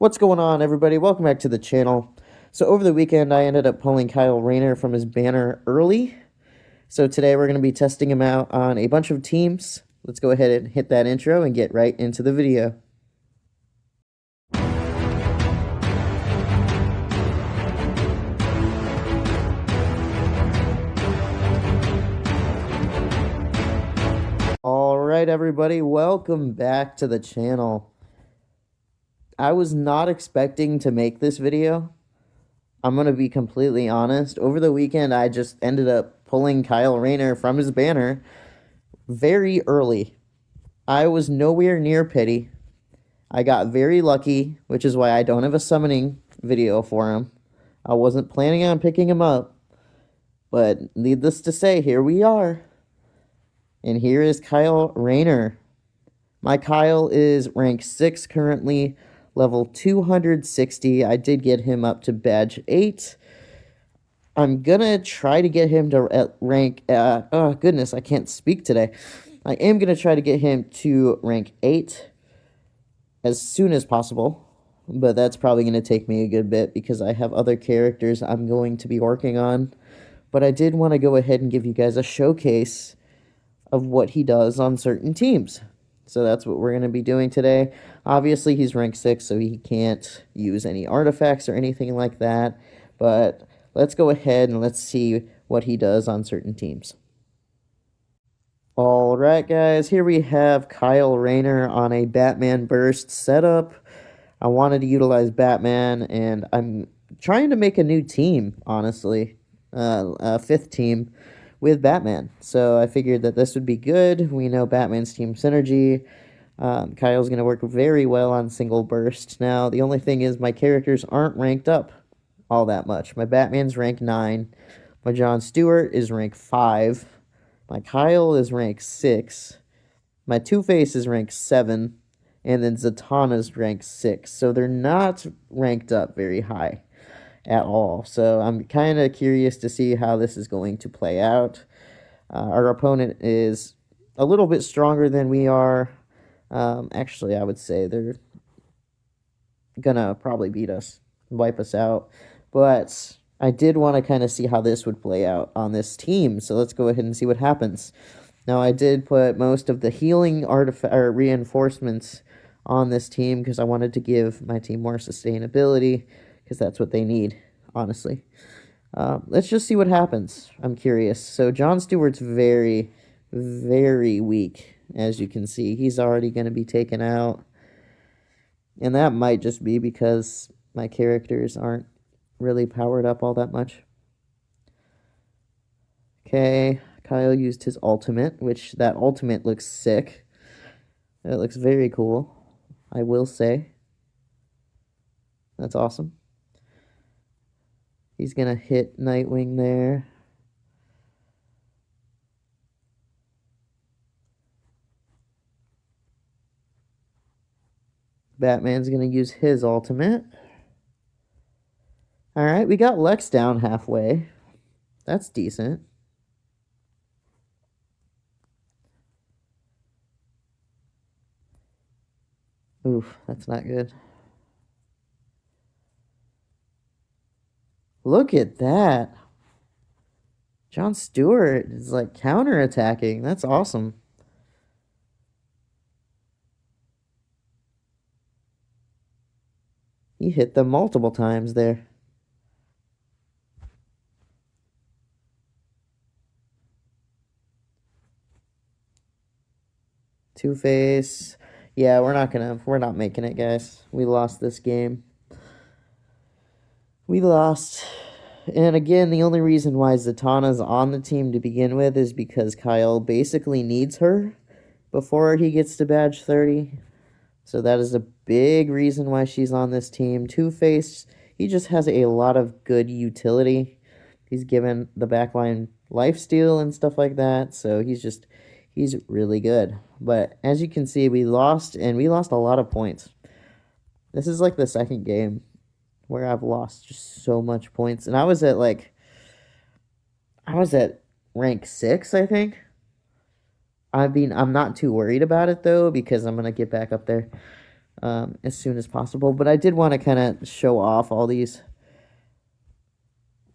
What's going on, everybody? Welcome back to the channel. So over the weekend, I ended up pulling Kyle Rayner from his banner early. So today we're going to be testing him out on a bunch of teams. Let's go ahead and hit that intro and get right into the video. Alright, everybody, welcome back to the channel. I was not expecting to make this video. I'm going to be completely honest. Over the weekend, I just ended up pulling Kyle Rayner from his banner very early. I was nowhere near pity. I got very lucky, which is why I don't have a summoning video for him. I wasn't planning on picking him up. But needless to say, here we are. And here is Kyle Rayner. My Kyle is rank 6 currently, level 260. I did get him up to badge 8. I'm gonna try to get him to rank, oh goodness, I can't speak today. I am gonna try to get him to rank 8 as soon as possible, but that's probably gonna take me a good bit because I have other characters I'm going to be working on. But I did want to go ahead and give you guys a showcase of what he does on certain teams. So that's what we're going to be doing today. Obviously, he's rank 6, so he can't use any artifacts or anything like that. But let's go ahead and let's see what he does on certain teams. Alright, guys, here we have Kyle Rayner on a Batman Burst setup. I wanted to utilize Batman, and I'm trying to make a new team, honestly. A 5th team with Batman. So I figured that this would be good. We know Batman's team synergy. Kyle's going to work very well on single burst. Now, the only thing is my characters aren't ranked up all that much. My Batman's rank 9. My John Stewart is rank 5. My Kyle is rank 6. My Two-Face is rank 7. And then Zatanna's rank 6. So they're not ranked up very high at all. So I'm kind of curious to see how this is going to play out. Our opponent is a little bit stronger than we are. Actually, I would say they're gonna probably beat us, wipe us out. But I did want to kind of see how this would play out on this team. So let's go ahead and see what happens. Now, I did put most of the healing or reinforcements on this team because I wanted to give my team more sustainability, because that's what they need, honestly. Let's just see what happens. I'm curious. So John Stewart's very, very weak, as you can see. He's already going to be taken out. And that might just be because my characters aren't really powered up all that much. Okay, Kyle used his ultimate, which that ultimate looks sick. It looks very cool, I will say. That's awesome. He's going to hit Nightwing there. Batman's going to use his ultimate. Alright, we got Lex down halfway. That's decent. Oof, that's not good. Look at that. John Stewart is like counterattacking. That's awesome. He hit them multiple times there. Two-Face. Yeah, we're not making it, guys. We lost this game. We lost. And again, the only reason why Zatanna's on the team to begin with is because Kyle basically needs her before he gets to badge 30. So that is a big reason why she's on this team. Two-Face, he just has a lot of good utility. He's given the backline lifesteal and stuff like that. So he's really good. But as you can see, we lost, and we lost a lot of points. This is like the second game where I've lost just so much points. And I was at rank 6, I think. I mean, I'm not too worried about it, though, because I'm going to get back up there. as soon as possible. But I did want to kind of show off all these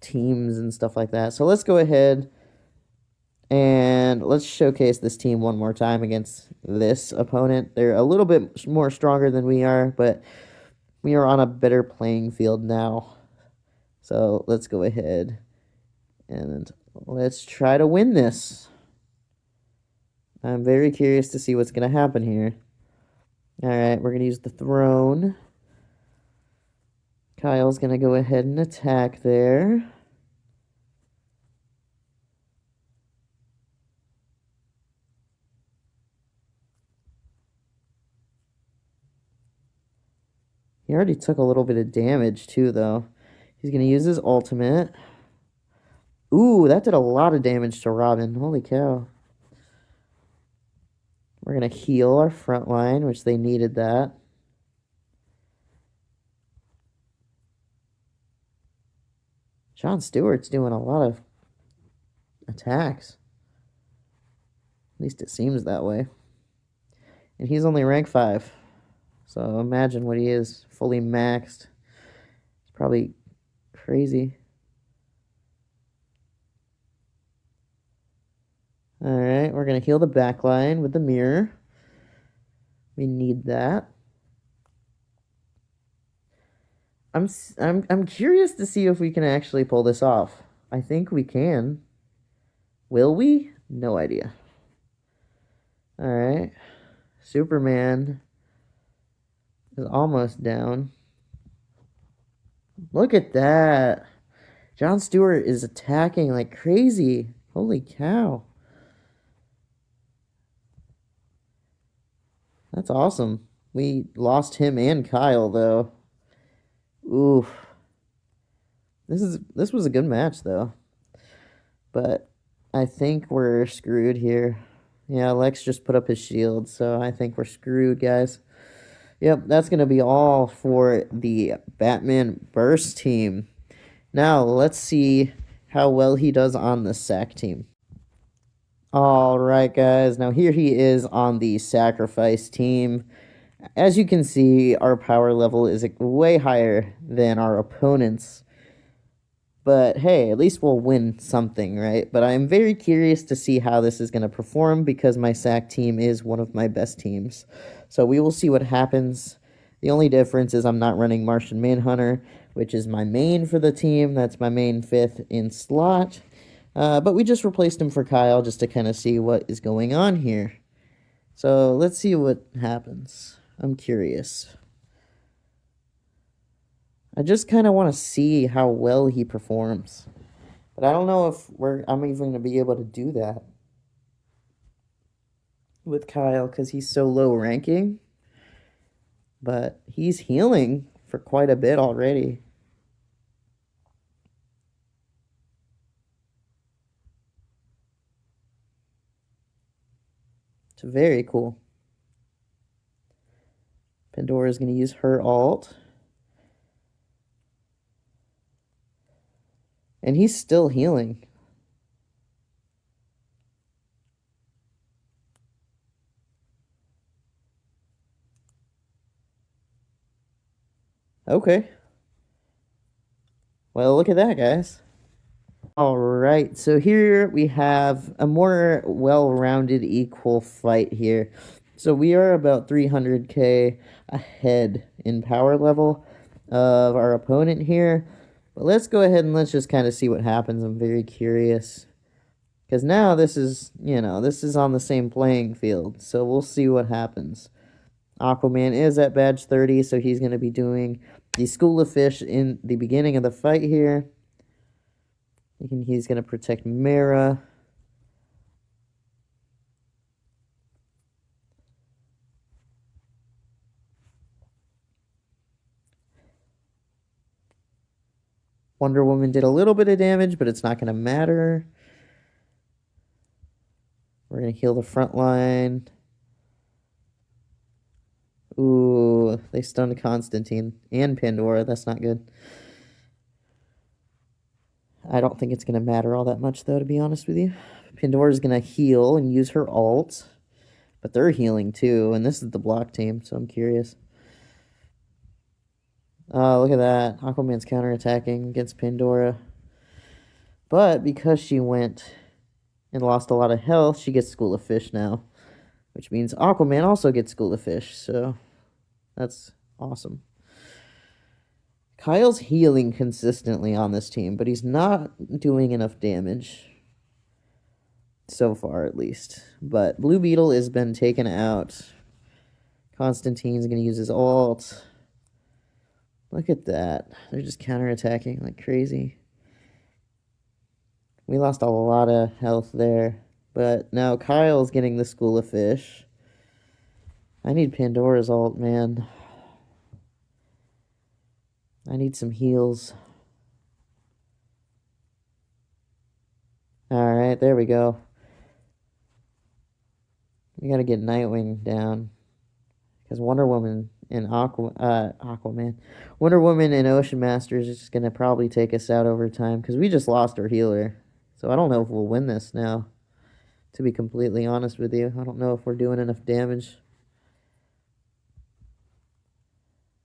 teams and stuff like that. So let's go ahead and let's showcase this team one more time against this opponent. They're a little bit more stronger than we are, but we are on a better playing field now. So let's go ahead and let's try to win this. I'm very curious to see what's going to happen here. All right, we're going to use the throne. Kyle's going to go ahead and attack there. He already took a little bit of damage, too, though. He's going to use his ultimate. Ooh, that did a lot of damage to Robin. Holy cow. We're going to heal our front line, which they needed that. Jon Stewart's doing a lot of attacks. At least it seems that way. And he's only rank 5. So imagine what he is, fully maxed. It's probably crazy. Alright, we're going to heal the back line with the mirror. We need that. I'm curious to see if we can actually pull this off. I think we can. Will we? No idea. Alright. Superman is almost down. Look at that. Jon Stewart is attacking like crazy. Holy cow. That's awesome. We lost him and Kyle, though. Oof. This was a good match, though. But I think we're screwed here. Yeah, Lex just put up his shield, so I think we're screwed, guys. Yep, that's going to be all for the Batman Burst team. Now, let's see how well he does on the Sack team. All right, guys. Now, here he is on the Sacrifice team. As you can see, our power level is way higher than our opponents. But hey, at least we'll win something, right? But I'm very curious to see how this is going to perform because my Sack team is one of my best teams. So we will see what happens. The only difference is I'm not running Martian Manhunter, which is my main for the team. That's my main 5th in slot. But we just replaced him for Kyle just to kind of see what is going on here. So let's see what happens. I'm curious. I just kind of want to see how well he performs. But I don't know if I'm even going to be able to do that with Kyle because he's so low ranking. But he's healing for quite a bit already. It's very cool. Pandora's going to use her ult. And he's still healing. Okay. Well, look at that, guys. All right, so here we have a more well-rounded, equal fight here. So we are about 300k ahead in power level of our opponent here. But let's go ahead and let's just kind of see what happens. I'm very curious. Because now this is, this is on the same playing field. So we'll see what happens. Aquaman is at badge 30, so he's going to be doing the School of Fish in the beginning of the fight here. He's going to protect Mara. Wonder Woman did a little bit of damage, but it's not going to matter. We're going to heal the front line. Ooh, they stunned Constantine and Pandora. That's not good. I don't think it's going to matter all that much, though, to be honest with you. Pandora's going to heal and use her ult. But they're healing, too. And this is the block team, so I'm curious. Look at that. Aquaman's counterattacking against Pandora. But because she went and lost a lot of health, she gets School of Fish now. Which means Aquaman also gets School of Fish. So that's awesome. Kyle's healing consistently on this team, but he's not doing enough damage. So far, at least. But Blue Beetle has been taken out. Constantine's going to use his ult. Look at that. They're just counterattacking like crazy. We lost a lot of health there. But now Kyle's getting the School of Fish. I need Pandora's ult, man. I need some heals. Alright, there we go. We gotta get Nightwing down. Because Wonder Woman and Aquaman. Wonder Woman and Ocean Masters is just gonna probably take us out over time. Because we just lost our healer. So I don't know if we'll win this now. To be completely honest with you. I don't know if we're doing enough damage.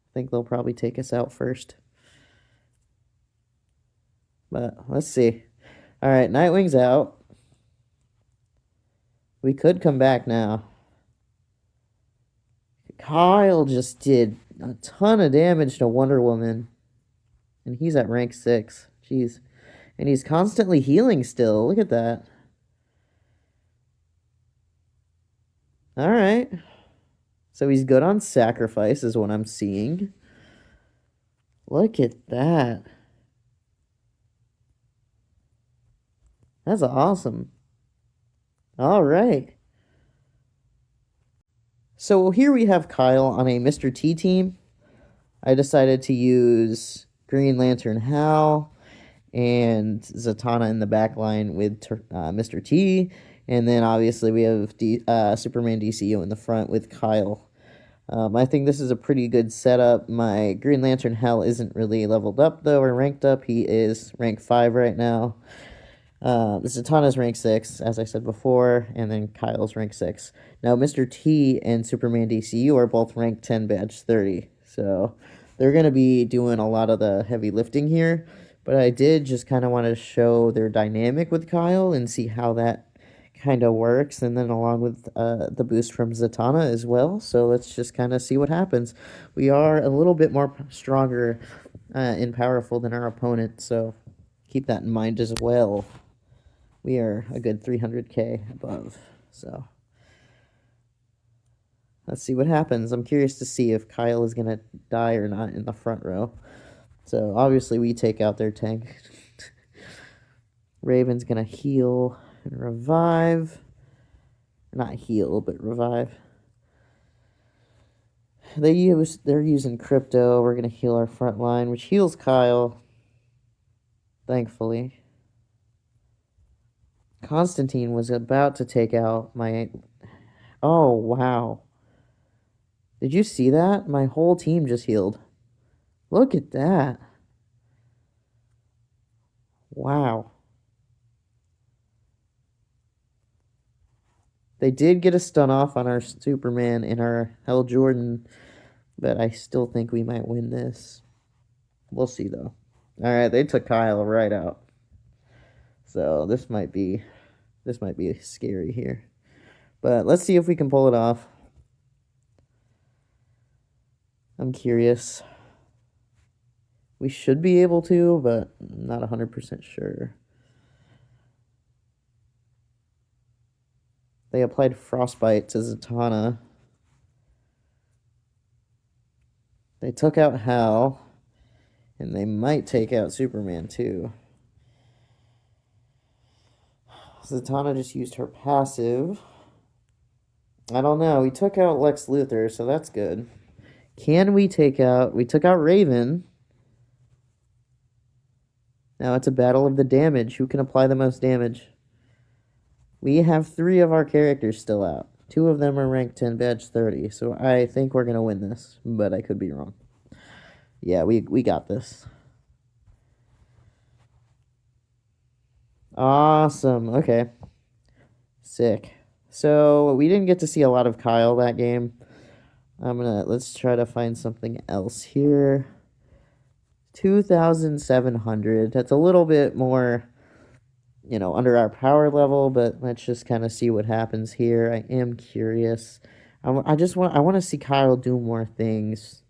I think they'll probably take us out first. But let's see. Alright, Nightwing's out. We could come back now. Kyle just did a ton of damage to Wonder Woman. And he's at rank 6. Jeez. And he's constantly healing still. Look at that. Alright. So he's good on sacrifice is what I'm seeing. Look at that. That's awesome. Alright. So here we have Kyle on a Mr. T team. I decided to use Green Lantern Hal and Zatanna in the back line with Mr. T. And then obviously we have Superman DCU in the front with Kyle. I think this is a pretty good setup. My Green Lantern Hal isn't really leveled up though or ranked up. He is rank 5 right now. Zatanna's rank 6, as I said before, and then Kyle's rank 6. Now, Mr. T and Superman DCU are both rank 10 badge 30. So they're going to be doing a lot of the heavy lifting here. But I did just kind of want to show their dynamic with Kyle and see how that kind of works. And then along with the boost from Zatanna as well. So let's just kind of see what happens. We are a little bit more stronger and powerful than our opponent. So keep that in mind as well. We are a good 300k above, so let's see what happens. I'm curious to see if Kyle is going to die or not in the front row. So obviously we take out their tank. Raven's going to heal and revive. Not heal, but revive. They're using crypto. We're going to heal our front line, which heals Kyle, thankfully. Constantine was about to take out my... Oh, wow. Did you see that? My whole team just healed. Look at that. Wow. They did get a stun off on our Superman and our Hal Jordan, but I still think we might win this. We'll see, though. All right, they took Kyle right out. So this might be scary here. But let's see if we can pull it off. I'm curious. We should be able to, but I'm not 100% sure. They applied Frostbite to Zatanna. They took out Hal. And they might take out Superman, too. Zatanna just used her passive. I don't know. We took out Lex Luthor, so that's good. Can we take out... We took out Raven. Now it's a battle of the damage. Who can apply the most damage? We have 3 of our characters still out. 2 of them are ranked 10 badge 30. So I think we're going to win this. But I could be wrong. Yeah, we got this. Awesome. Okay. Sick. So we didn't get to see a lot of Kyle that game. Let's try to find something else here. 2,700. That's a little bit more, under our power level, but let's just kind of see what happens here. I am curious. I want to see Kyle do more things,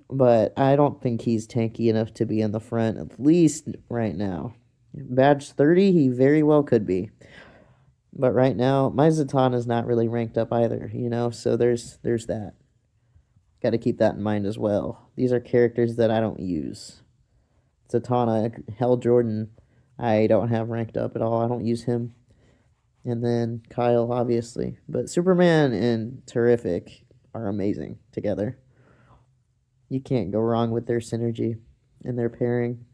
but I don't think he's tanky enough to be in the front, at least right now. Badge 30, he very well could be. But right now, my Zatanna is not really ranked up either, so there's that. Got to keep that in mind as well. These are characters that I don't use. Zatanna, Hell Jordan, I don't have ranked up at all. I don't use him. And then Kyle, obviously. But Superman and Terrific are amazing together. You can't go wrong with their synergy and their pairing.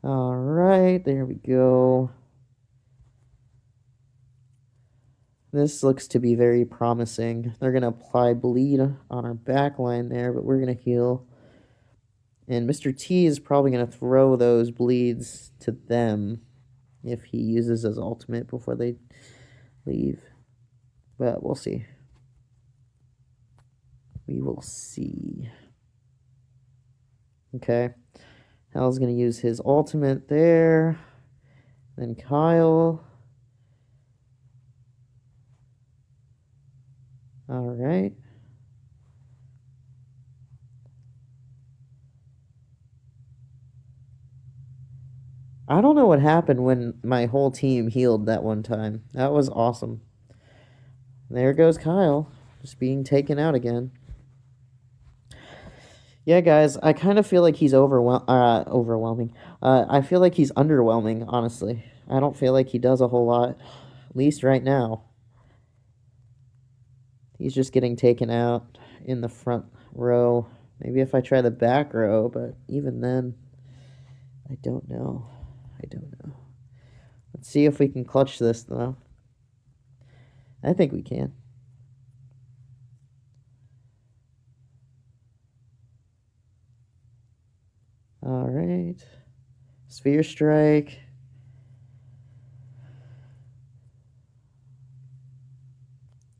All right, there we go. This looks to be very promising. They're going to apply bleed on our back line there, but we're going to heal. And Mr. T is probably going to throw those bleeds to them if he uses his ultimate before they leave. But we'll see. We will see. Okay. Hal's going to use his ultimate there. Then Kyle. All right. I don't know what happened when my whole team healed that one time. That was awesome. There goes Kyle, just being taken out again. Yeah, guys, I kind of feel like he's overwhelming. I feel like he's underwhelming, honestly. I don't feel like he does a whole lot, at least right now. He's just getting taken out in the front row. Maybe if I try the back row, but even then, I don't know. Let's see if we can clutch this, though. I think we can. All right. Sphere Strike.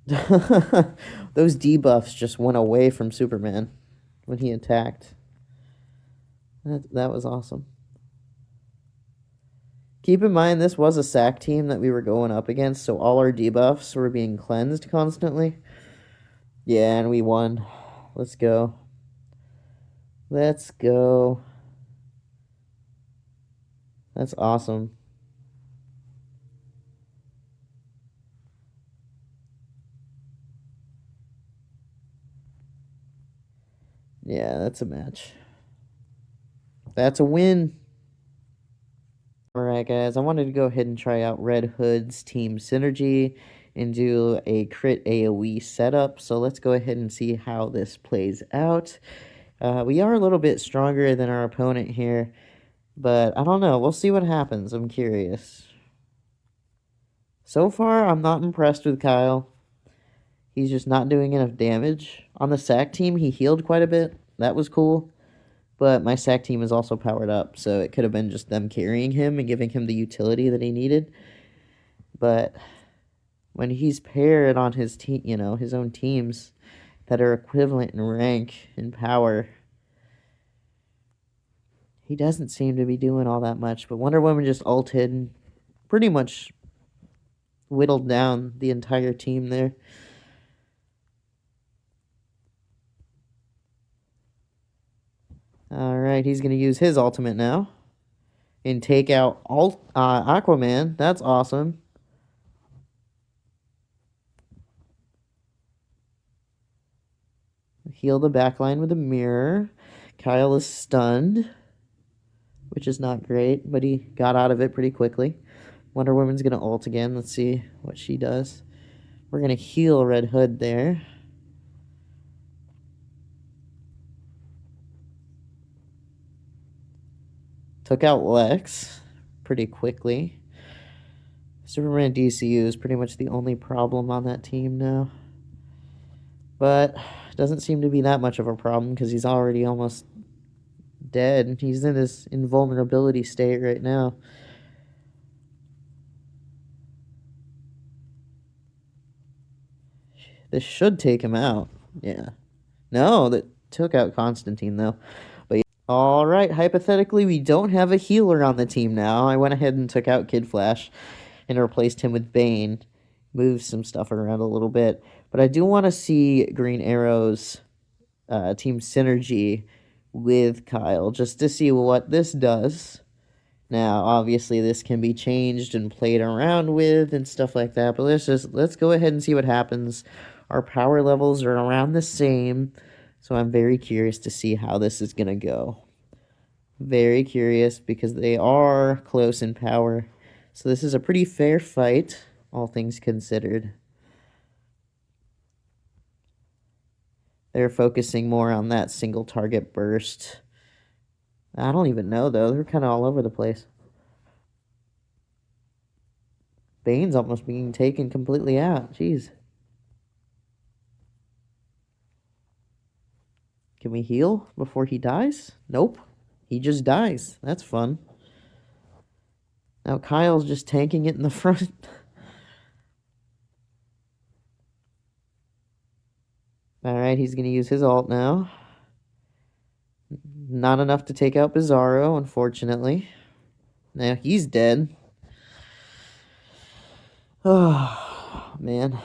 Those debuffs just went away from Superman when he attacked. That was awesome. Keep in mind, this was a sack team that we were going up against, so all our debuffs were being cleansed constantly. Yeah, and we won. Let's go. Let's go. That's awesome. Yeah, that's a match. That's a win. Alright, guys, I wanted to go ahead and try out Red Hood's Team Synergy and do a crit AoE setup. So let's go ahead and see how this plays out. We are a little bit stronger than our opponent here, but I don't know. We'll see what happens. I'm curious. So far, I'm not impressed with Kyle. He's just not doing enough damage. On the sack team, he healed quite a bit. That was cool. But my sack team is also powered up, so it could have been just them carrying him and giving him the utility that he needed. But when he's paired on his team, his own teams that are equivalent in rank and power, he doesn't seem to be doing all that much. But Wonder Woman just ulted and pretty much whittled down the entire team there. Alright, he's going to use his ultimate now. And take out Aquaman. That's awesome. Heal the backline with a mirror. Kyle is stunned, which is not great, but he got out of it pretty quickly. Wonder Woman's going to ult again. Let's see what she does. We're going to heal Red Hood there. Took out Lex pretty quickly. Superman DCU is pretty much the only problem on that team now. But doesn't seem to be that much of a problem because he's already almost dead. He's in this invulnerability state right now. This should take him out. Yeah. No, took out Constantine, though. But all right, hypothetically, we don't have a healer on the team now. I went ahead and took out Kid Flash and replaced him with Bane. Moved some stuff around a little bit. But I do want to see Green Arrow's team synergy with Kyle just to see what this does. Now, obviously, this can be changed and played around with and stuff like that, but let's go ahead and see what happens. Our power levels are around the same, so I'm very curious to see how this is gonna go. Very curious because they are close in power. So this is a pretty fair fight, all things considered. They're focusing more on that single target burst. I don't even know, though. They're kind of all over the place. Bane's almost being taken completely out. Jeez. Can we heal before he dies? Nope. He just dies. That's fun. Now Kyle's just tanking it in the front. Alright, he's going to use his ult now. Not enough to take out Bizarro, unfortunately. Now he's dead. Oh, man.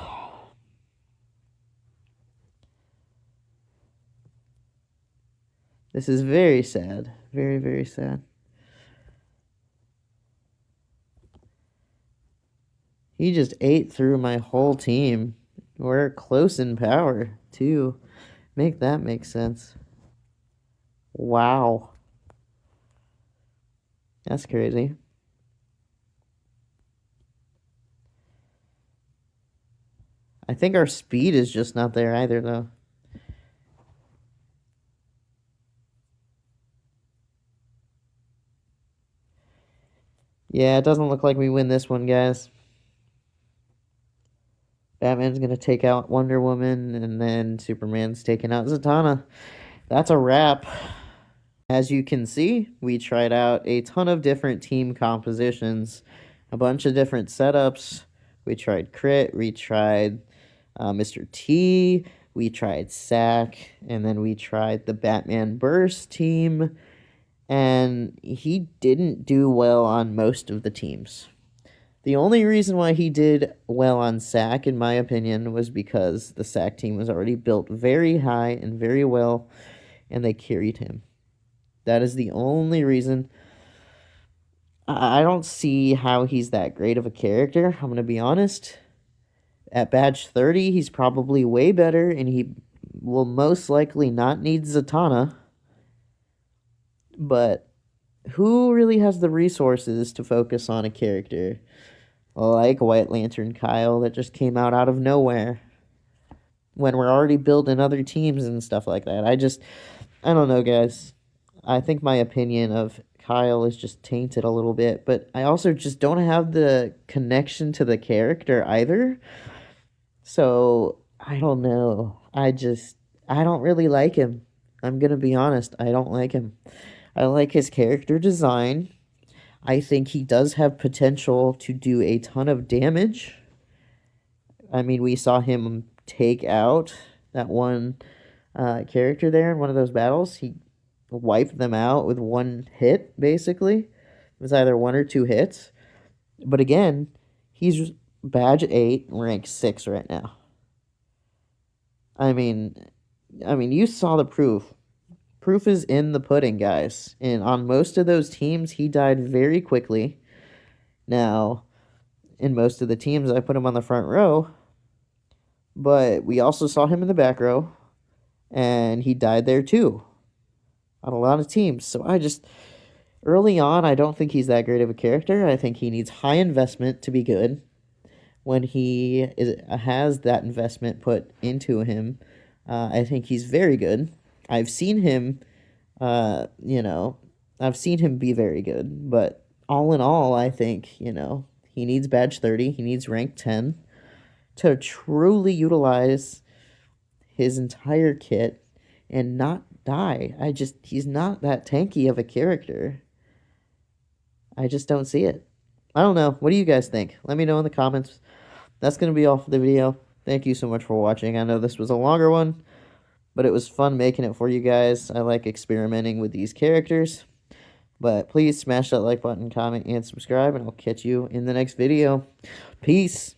This is very sad. Very, very sad. He just ate through my whole team. We're close in power, too. Make that make sense. Wow. That's crazy. I think our speed is just not there either, though. Yeah, it doesn't look like we win this one, guys. Batman's gonna take out Wonder Woman, and then Superman's taking out Zatanna. That's a wrap. As you can see, we tried out a ton of different team compositions, a bunch of different setups. We tried Crit, we tried Mr. T, we tried Sack, and then we tried the Batman Burst team, and he didn't do well on most of the teams. The only reason why he did well on Sack, in my opinion, was because the Sack team was already built very high and very well, and they carried him. That is the only reason. I don't see how he's that great of a character, I'm going to be honest. At badge 30, he's probably way better, and he will most likely not need Zatanna. But who really has the resources to focus on a character like White Lantern Kyle that just came out of nowhere when we're already building other teams and stuff like that? I don't know, guys. I think my opinion of Kyle is just tainted a little bit, but I also just don't have the connection to the character either. So, I don't know. I don't really like him. I'm going to be honest. I don't like him. I like his character design. I think he does have potential to do a ton of damage. I mean, we saw him take out that one character there in one of those battles. He wiped them out with one hit, basically. It was either one or two hits. But again, he's badge 8, rank 6 right now. I mean, you saw the proof. Proof is in the pudding, guys. And on most of those teams, he died very quickly. Now, in most of the teams, I put him on the front row. But we also saw him in the back row. And he died there too. On a lot of teams. So early on, I don't think he's that great of a character. I think he needs high investment to be good. When he has that investment put into him, I think he's very good. I've seen him, I've seen him be very good. But all in all, I think, he needs badge 30. He needs rank 10 to truly utilize his entire kit and not die. He's not that tanky of a character. I just don't see it. I don't know. What do you guys think? Let me know in the comments. That's going to be all for the video. Thank you so much for watching. I know this was a longer one, but it was fun making it for you guys. I like experimenting with these characters. But please smash that like button, comment, and subscribe, and I'll catch you in the next video. Peace.